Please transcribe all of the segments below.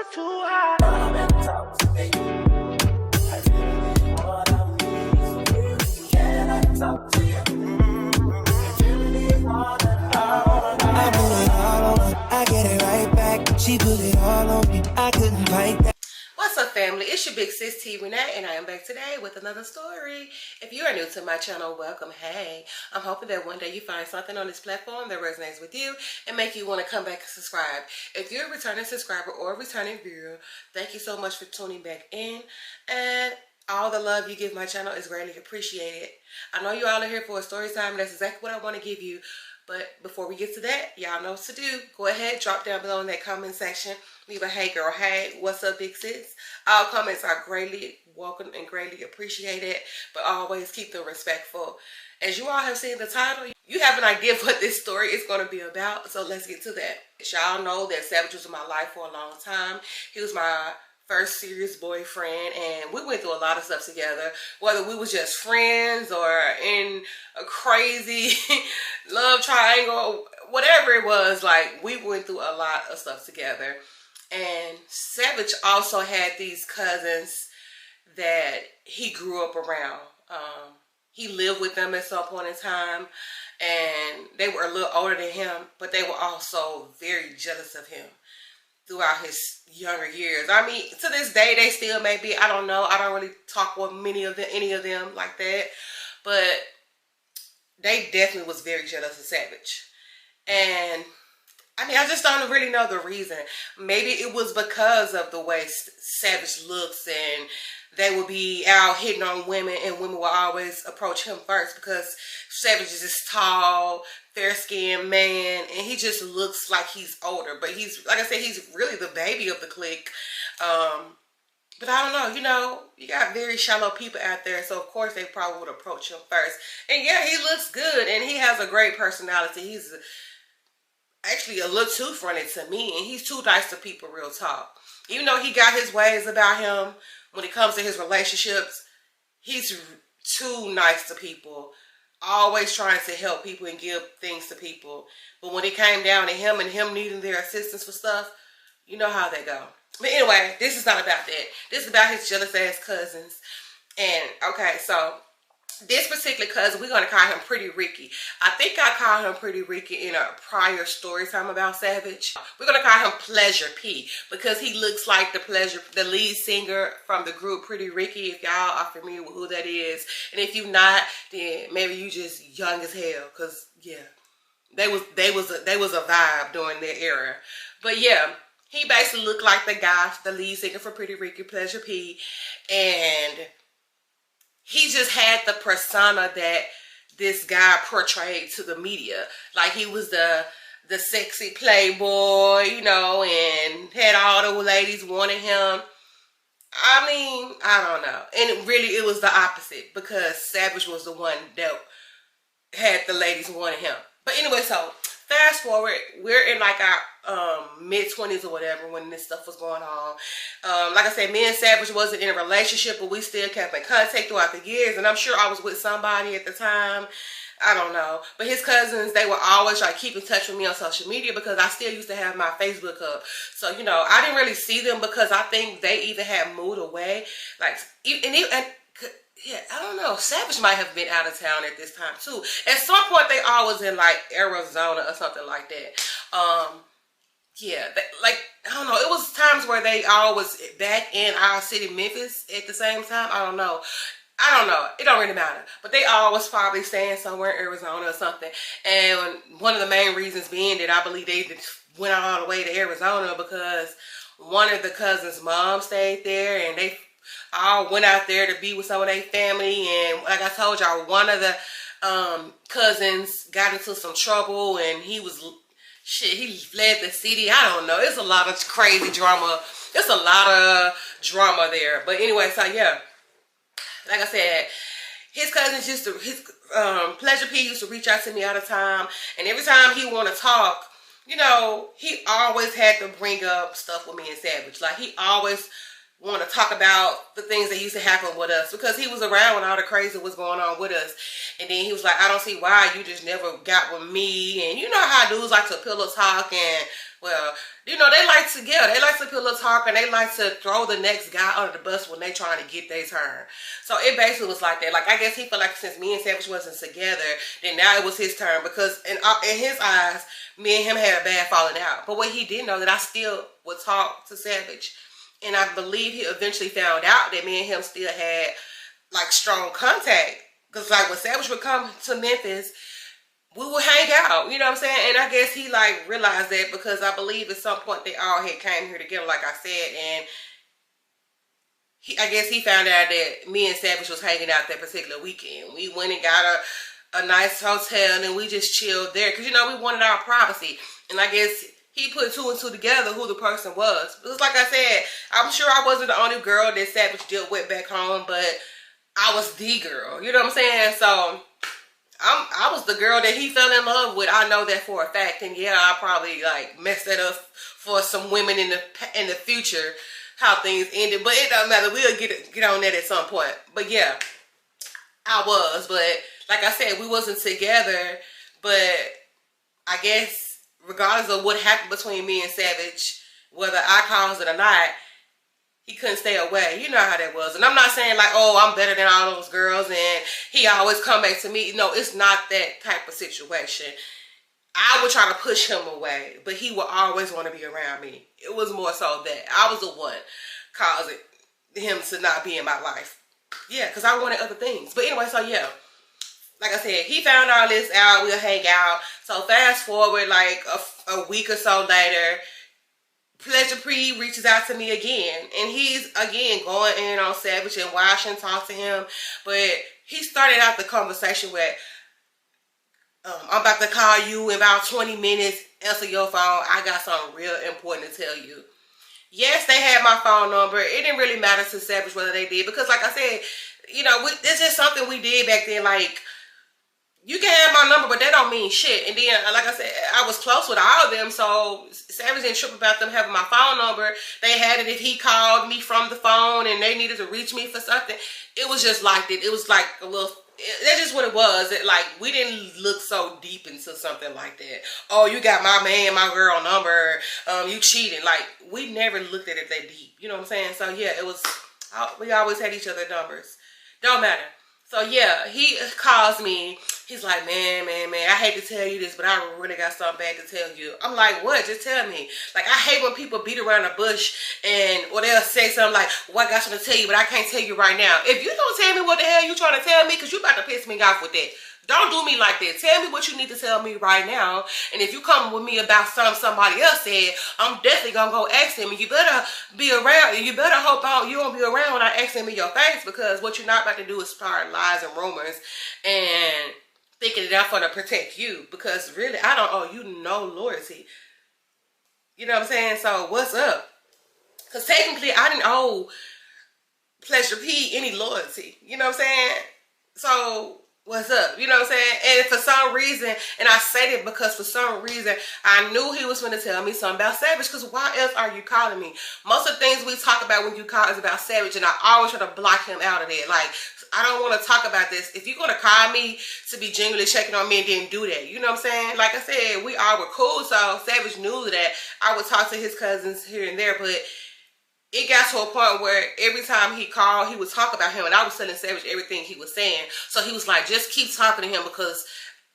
too high. Come and talk to me. I really what I need. Can I talk to you? I really what I put it all on her. I get it right back. She put it all on me. I couldn't fight that. What's up, family? It's your big sis T Renee, and I am back today with another story. If you are new to my channel, welcome. Hey, I'm hoping that one day you find something on this platform that resonates with you and make you want to come back and subscribe. If you're a returning subscriber or a returning viewer, thank you so much for tuning back in, and all the love you give my channel is greatly appreciated. I know you all are here for a story time. That's exactly what I want to give you. But before we get to that, y'all know what to do. Go ahead, drop down below in that comment section. Leave a hey girl, hey, what's up big sis? All comments are greatly welcome and greatly appreciated, but always keep them respectful. As you all have seen the title, you have an idea of what this story is going to be about, so let's get to that. Y'all know that Savage was in my life for a long time. He was my first serious boyfriend, and we went through a lot of stuff together, whether we was just friends or in a crazy love triangle, whatever it was. Like, we went through a lot of stuff together. And Savage also had these cousins that he grew up around. He lived with them at some point in time, and they were a little older than him, but they were also very jealous of him throughout his younger years. I mean, to this day, they still may be. I don't know. I don't really talk with any of them like that. But they definitely was very jealous of Savage. And I mean, I just don't really know the reason. Maybe it was because of the way Savage looks, and they would be out hitting on women, and women will always approach him first because Savage is this tall, fair-skinned man, and he just looks like he's older. But he's, like I said, he's really the baby of the clique. But I don't know, you know, you got very shallow people out there, so of course they probably would approach him first. And yeah, he looks good, and he has a great personality. He's actually a little too friendly to me, and he's too nice to people, real talk. Even though he got his ways about him when it comes to his relationships, he's too nice to people, always trying to help people and give things to people. But when it came down to him and him needing their assistance for stuff, you know how they go. But anyway, this is not about that. This is about his jealous ass cousins. And okay, so this particular cousin, we're going to call him Pretty Ricky. I think I called him Pretty Ricky in a prior story time about Savage. We're going to call him Pleasure P because he looks like the lead singer from the group Pretty Ricky, if y'all are familiar with who that is. And if you're not, then maybe you just young as hell, because yeah, they was a vibe during their era. But yeah, he basically looked like the guy, the lead singer for Pretty Ricky, Pleasure P, and he just had the persona that this guy portrayed to the media. Like, he was the sexy playboy, you know, and had all the ladies wanting him. I mean, I don't know. And it was the opposite, because Savage was the one that had the ladies wanting him. But anyway, so fast forward, we're in like our mid-20s or whatever when this stuff was going on. Like I said, me and Savage wasn't in a relationship, but we still kept in contact throughout the years. And I'm sure I was with somebody at the time. I don't know. But his cousins, they were always like keep in touch with me on social media, because I still used to have my Facebook up. So, you know, I didn't really see them because I think they either had moved away. Like, yeah, I don't know. Savage might have been out of town at this time too. At some point, they all was in like Arizona or something like that. Yeah, like, I don't know. It was times where they all was back in our city, Memphis, at the same time. I don't know. It don't really matter. But they all was probably staying somewhere in Arizona or something. And one of the main reasons being that I believe they went all the way to Arizona because one of the cousins' mom stayed there, and they all went out there to be with some of their family. And like I told y'all, one of the cousins got into some trouble, and he fled the city. I don't know. It's a lot of crazy drama. It's a lot of drama there. But anyway, so yeah, like I said, his cousins Pleasure P used to reach out to me all the time. And every time he want to talk, you know, he always had to bring up stuff with me and Savage. Like, he always want to talk about the things that used to happen with us, because he was around when all the crazy was going on with us. And then he was like, I don't see why you just never got with me. And you know how dudes like to pillow talk, and well, you know, they like to pillow talk, and they like to throw the next guy under the bus when they trying to get their turn. So it basically was like that. Like, I guess he felt like since me and Savage wasn't together, then now it was his turn, because in his eyes, me and him had a bad falling out. But what he didn't know, that I still would talk to Savage. And I believe he eventually found out that me and him still had like strong contact. Because like when Savage would come to Memphis, we would hang out, you know what I'm saying? And I guess he like realized that, because I believe at some point they all had came here together, like I said. And I guess he found out that me and Savage was hanging out that particular weekend. We went and got a nice hotel, and we just chilled there. Because, you know, we wanted our privacy. And I guess he put two and two together who the person was. Because like I said, I'm sure I wasn't the only girl that Savage dealt with back home, but I was the girl. You know what I'm saying? So I was the girl that he fell in love with. I know that for a fact. And yeah, I probably like messed that up for some women in the future, how things ended. But it doesn't matter. We'll get on that at some point. But yeah, I was. But like I said, we wasn't together. But I guess regardless of what happened between me and Savage, whether I caused it or not, he couldn't stay away. You know how that was. And I'm not saying like, oh, I'm better than all those girls and he always come back to me. No, it's not that type of situation. I would try to push him away, but he would always want to be around me. It was more so that I was the one causing him to not be in my life. Yeah, because I wanted other things. But anyway, so yeah. Like I said, he found all this out. We'll hang out. So fast forward like a week or so later, Pleasure Pre reaches out to me again. And he's, again, going in on Savage and why I shouldn't talk to him. But he started out the conversation with, I'm about to call you in about 20 minutes. Answer your phone. I got something real important to tell you. Yes, they had my phone number. It didn't really matter to Savage whether they did. Because like I said, you know, it's just something we did back then. Like, you can have my number, but that don't mean shit. And then, like I said, I was close with all of them, so Savage didn't trip about them having my phone number. They had it if he called me from the phone and they needed to reach me for something. It was just like that. It was like a little, that's just what it was. Like, we didn't look so deep into something like that. Oh, you got my man, my girl number, you cheating. Like, we never looked at it that deep. You know what I'm saying? So, yeah, it was, we always had each other's numbers. Don't matter. So, yeah, he calls me. He's like, man, I hate to tell you this, but I really got something bad to tell you. I'm like, what? Just tell me. Like, I hate when people beat around the bush or they'll say something like, well, I got something to tell you, but I can't tell you right now. If you don't tell me what the hell you trying to tell me, because you about to piss me off with that. Don't do me like that. Tell me what you need to tell me right now. And if you come with me about somebody else said, I'm definitely going to go ask him. And you better be around. You better hope you won't be around when I ask him in your face. Because what you're not about to do is start lies and rumors and thinking that I'm going to protect you. Because really, I don't owe you no loyalty. You know what I'm saying? So what's up? Because technically, I didn't owe Pleasure P any loyalty. You know what I'm saying? So what's up? You know what I'm saying? And for some reason, and I say that because for some reason, I knew he was going to tell me something about Savage. Because why else are you calling me? Most of the things we talk about when you call is about Savage. And I always try to block him out of there. Like, I don't want to talk about this. If you're going to call me to be genuinely checking on me and didn't do that. You know what I'm saying? Like I said, we all were cool. So Savage knew that I would talk to his cousins here and there. But it got to a point where every time he called, he would talk about him. And I was telling Savage everything he was saying. So he was like, just keep talking to him because,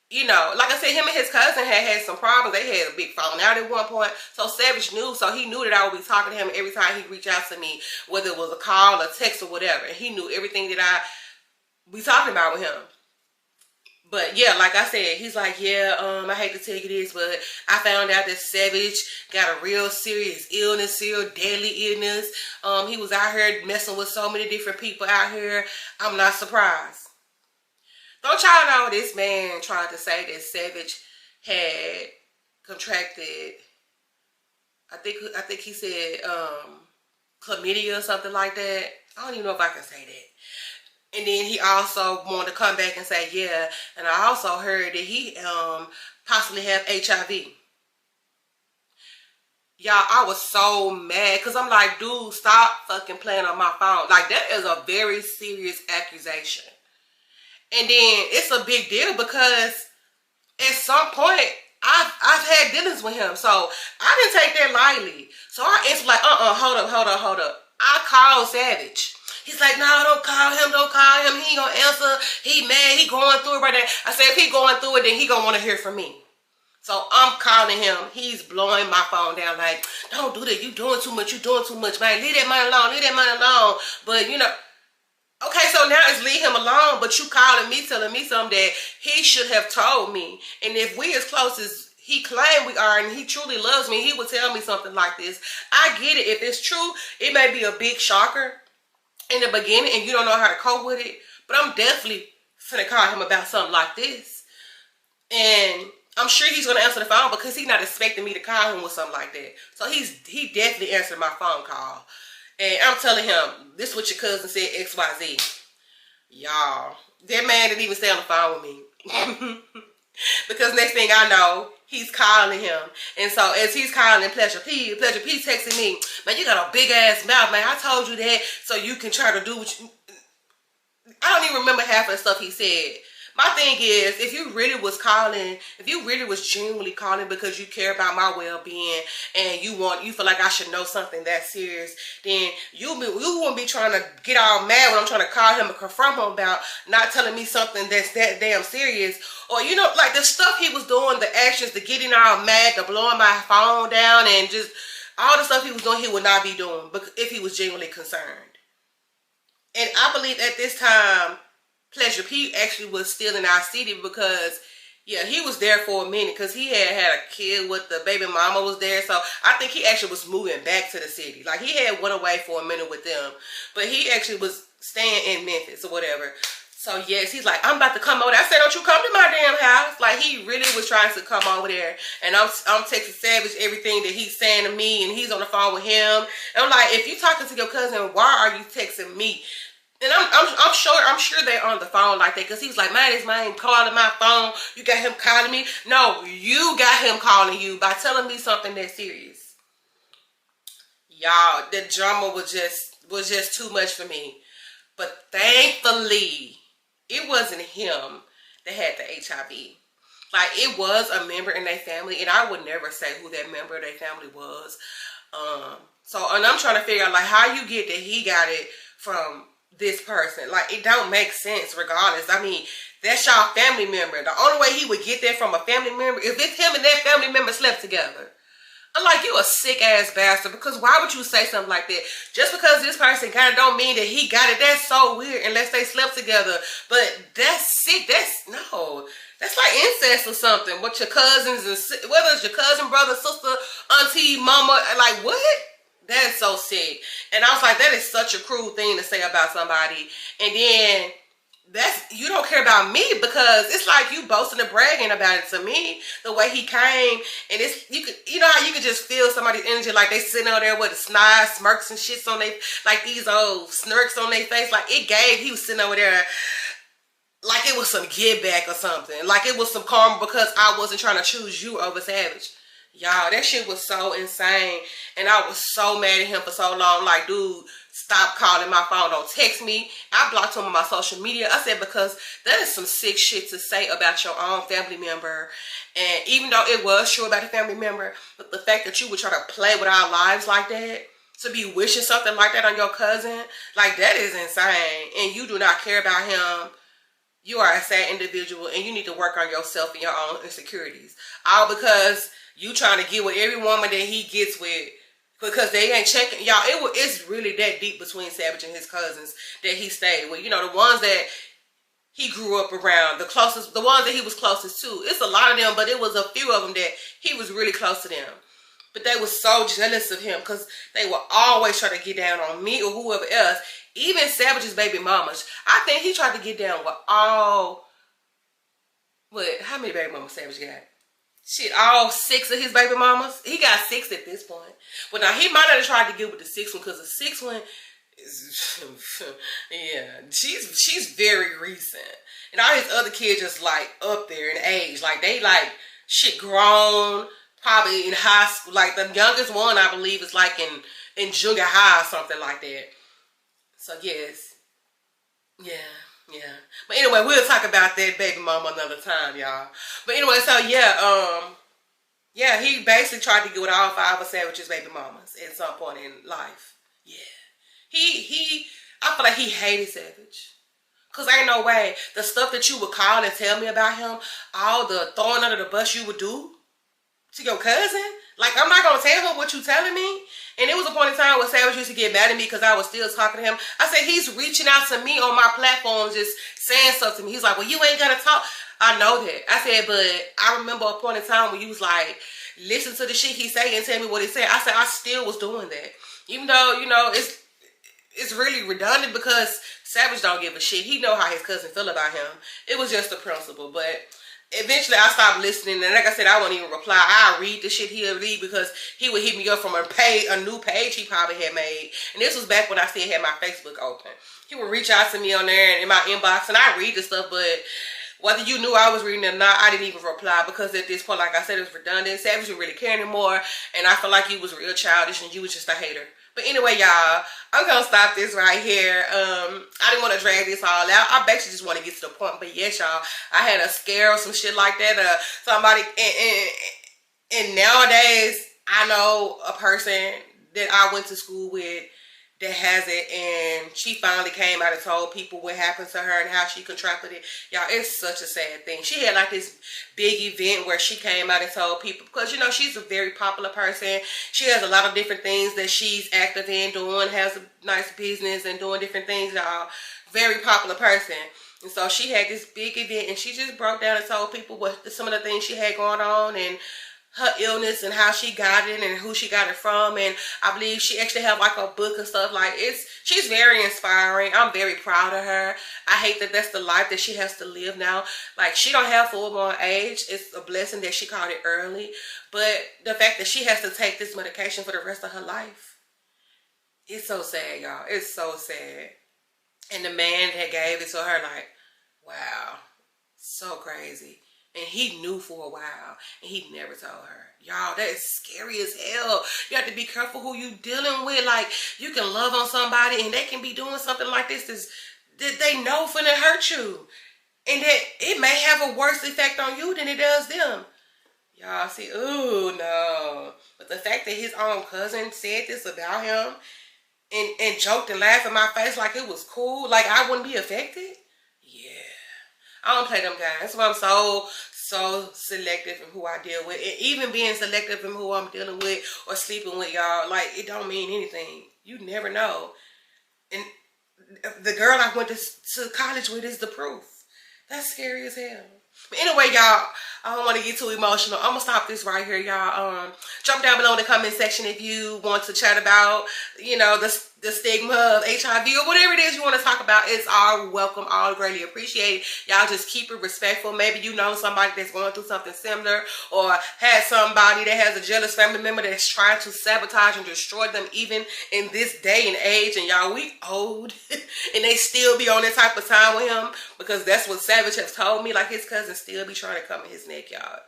you know, like I said, him and his cousin had some problems. They had a big falling out at one point. So Savage knew. So he knew that I would be talking to him every time he reached out to me, whether it was a call, a text, or whatever. And he knew everything that I be talking about with him. But yeah, like I said, he's like, yeah, I hate to tell you this, but I found out that Savage got a real serious illness, real deadly illness. He was out here messing with so many different people out here. I'm not surprised. Don't y'all know this man tried to say that Savage had contracted, I think he said chlamydia or something like that. I don't even know if I can say that. And then he also wanted to come back and say, yeah, and I also heard that he possibly have HIV. Y'all, I was so mad because I'm like, dude, stop fucking playing on my phone. Like, that is a very serious accusation. And then it's a big deal because at some point, I've had dealings with him. So I didn't take that lightly. So I answered like, hold up. I called Savage. He's like, no, don't call him. He ain't gonna answer. He mad. He going through it right there. I said, if he going through it, then he gonna want to hear from me. So I'm calling him. He's blowing my phone down like, don't do that. You doing too much, man. Leave that man alone. But, you know, okay, so now it's leave him alone, but you calling me, telling me something that he should have told me. And if we as close as he claimed we are and he truly loves me, he would tell me something like this. I get it. If it's true, it may be a big shocker in the beginning and you don't know how to cope with it. But I'm definitely finna call him about something like this. And I'm sure he's going to answer the phone because he's not expecting me to call him with something like that. So he definitely answered my phone call. And I'm telling him, this is what your cousin said, XYZ. Y'all, that man didn't even stay on the phone with me. Because next thing I know, he's calling him. And so as he's calling Pleasure P texting me, man, you got a big ass mouth, man. I told you that so you can try to do what you... I don't even remember half of the stuff he said. My thing is, if you really was calling, if you really was genuinely calling because you care about my well-being and you feel like I should know something that serious, then you wouldn't be trying to get all mad when I'm trying to call him and confront him about not telling me something that's that damn serious. Or, you know, like the stuff he was doing, the actions, the getting all mad, the blowing my phone down, and just all the stuff he was doing, he would not be doing if he was genuinely concerned. And I believe at this time, Pleasure P actually was still in our city because, yeah, he was there for a minute because he had a kid with the baby mama was there. So I think he actually was moving back to the city. Like, he had went away for a minute with them, but he actually was staying in Memphis or whatever. So, yes, he's like, I'm about to come over there. I said, don't you come to my damn house. Like, he really was trying to come over there. And I'm texting Savage everything that he's saying to me, and he's on the phone with him. And I'm like, if you talking to your cousin, why are you texting me? And I'm sure they're on the phone like that because he was like, man, this man calling my phone. You got him calling me. No, you got him calling you by telling me something that serious. Y'all, the drama was just too much for me. But thankfully, it wasn't him that had the HIV. Like, it was a member in their family, and I would never say who that member of their family was. And I'm trying to figure out, like, how you get that he got it from this person. Like, it don't make sense regardless. I mean, that's y'all family member. The only way he would get that from a family member if it's him and that family member slept together. I'm like, you a sick ass bastard, because why would you say something like that? Just because this person got it don't mean that he got it. That's so weird unless they slept together. But that's sick. That's like incest or something. What your cousins and whether it's your cousin, brother, sister, auntie, mama, like what? That's so sick. And I was like, that is such a cruel thing to say about somebody. And then you don't care about me because it's like you boasting and bragging about it to me. The way he came, and you know how you could just feel somebody's energy, like they sitting out there with the snide smirks and shits on like these old smirks on their face. Like he was sitting over there like it was some give back or something. Like it was some karma because I wasn't trying to choose you over Savage. Y'all, that shit was so insane. And I was so mad at him for so long. Like, dude, stop calling my phone. Don't text me. I blocked him on my social media. I said, because that is some sick shit to say about your own family member. And even though it was true about the family member, but the fact that you would try to play with our lives like that, to be wishing something like that on your cousin, like that is insane. And you do not care about him. You are a sad individual and you need to work on yourself and your own insecurities. All because you trying to get with every woman that he gets with because they ain't checking. Y'all, it's really that deep between Savage and his cousins that he stayed with. You know, the ones that he grew up around, the ones that he was closest to. It's a lot of them, but it was a few of them that he was really close to them. But they were so jealous of him because they would always try to get down on me or whoever else. Even Savage's baby mamas. I think he tried to get down with how many baby mamas Savage got? Shit, all 6 of his baby mamas. He got 6 at this point. But now he might not have tried to get with the 6th one because the 6th one is, yeah, she's very recent. And all his other kids just like up there in age. Like they like shit grown, probably in high school. Like the youngest one, I believe, is like in junior high or something like that. So yes, yeah. But anyway, we'll talk about that baby mama another time, y'all. But anyway, so yeah, he basically tried to get with all 5 of Savage's baby mamas at some point in life. Yeah, I feel like he hated Savage. Cause ain't no way the stuff that you would call and tell me about him, all the throwing under the bus you would do to your cousin. Like, I'm not gonna tell her what you telling me. And it was a point in time where Savage used to get mad at me because I was still talking to him. I said, he's reaching out to me on my platform, just saying stuff to me. He's like, well, you ain't gonna talk. I know that. I said, but I remember a point in time when you was like, listen to the shit he say and tell me what he said. I said, I still was doing that. Even though, you know, it's really redundant because Savage don't give a shit. He know how his cousin feel about him. It was just a principle, but eventually I stopped listening, and like I said, I won't even reply. I read the shit he'll read because he would hit me up from a new page he probably had made. And this was back when I still had my Facebook open. He would reach out to me on there and in my inbox, and I read the stuff, but whether you knew I was reading it or not, I didn't even reply because at this point, like I said, it was redundant. Savage didn't really care anymore, and I felt like you was real childish and you was just a hater. But anyway, y'all, I'm going to stop this right here. I didn't want to drag this all out. I basically just want to get to the point. But yes, y'all, I had a scare or some shit like that. Somebody, and nowadays, I know a person that I went to school with that has it, and she finally came out and told people what happened to her and how she contracted it. Y'all, it's such a sad thing. She had like this big event where she came out and told people, because you know she's a very popular person. She has a lot of different things that she's active in doing, has a nice business and doing different things, y'all. Very popular person. And so she had this big event, and she just broke down and told people what some of the things she had going on and her illness and how she got it and who she got it from. And I believe she actually have like a book and stuff. Like, she's very inspiring. I'm very proud of her. I hate that that's the life that she has to live now. Like, she don't have full-blown age. It's a blessing that she caught it early. But the fact that she has to take this medication for the rest of her life, it's so sad, y'all. It's so sad. And the man that gave it to her, like, wow, so crazy. And he knew for a while, and he never told her. Y'all, that is scary as hell. You have to be careful who you dealing with. Like, you can love on somebody, and they can be doing something like this that they know finna hurt you. And that it may have a worse effect on you than it does them. Y'all see, ooh, no. But the fact that his own cousin said this about him and joked and laughed in my face like it was cool, like I wouldn't be affected. Yeah. I don't play them guys. That's why I'm so selective in who I deal with. And even being selective in who I'm dealing with or sleeping with, y'all, like, it don't mean anything. You never know. And the girl I went to college with is the proof. That's scary as hell. But anyway, y'all, I don't want to get too emotional. I'm going to stop this right here, y'all. Jump down below in the comment section if you want to chat about, you know, the stigma of HIV or whatever it is you want to talk about. It's all welcome, all greatly appreciated. Y'all just keep it respectful. Maybe you know somebody that's going through something similar, or had somebody that has a jealous family member that's trying to sabotage and destroy them even in this day and age. And y'all, we old and they still be on this type of time with him, because that's what Savage has told me. Like, his cousin still be trying to come in his neck, y'all.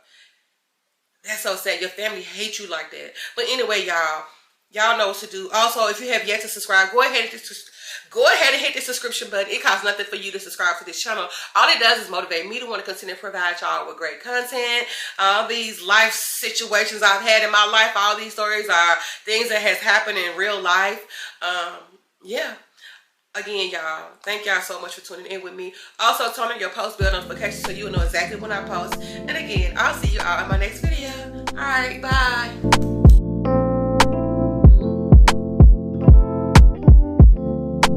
That's so sad. Your family hates you like that. But anyway, y'all know what to do. Also, if you have yet to subscribe, go ahead and hit the subscription button. It costs nothing for you to subscribe to this channel. All it does is motivate me to want to continue to provide y'all with great content. All these life situations I've had in my life, all these stories are things that has happened in real life. Yeah. Again, y'all, thank y'all so much for tuning in with me. Also, turn on your post bell notifications so you'll know exactly when I post. And again, I'll see you all in my next video. All right, bye.